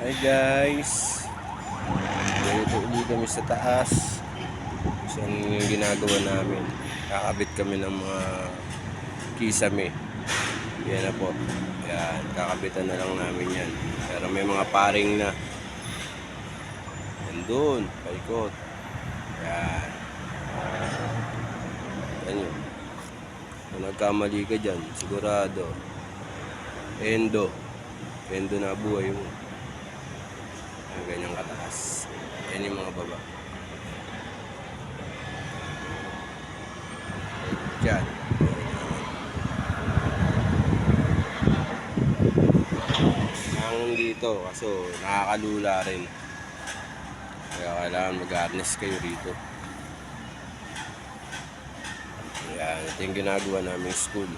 Hi guys, dito ulit kami sa taas. So yung ginagawa namin, kakabit kami ng mga kisame. Yan na po. Yan, kakabitan na lang namin yan. Pero may mga paring na. Yan doon, paikot. Yan. Yan yun. Kung nagkamali ka dyan, sigurado. Endo na buhay mo. Ang ganyang kataas. Yan yung mga baba. Diyan. Hangin dito kaso nakakalula rin. Kaya kailangan mag-harness kayo rito. Yan, ito yung ginagawa naming school.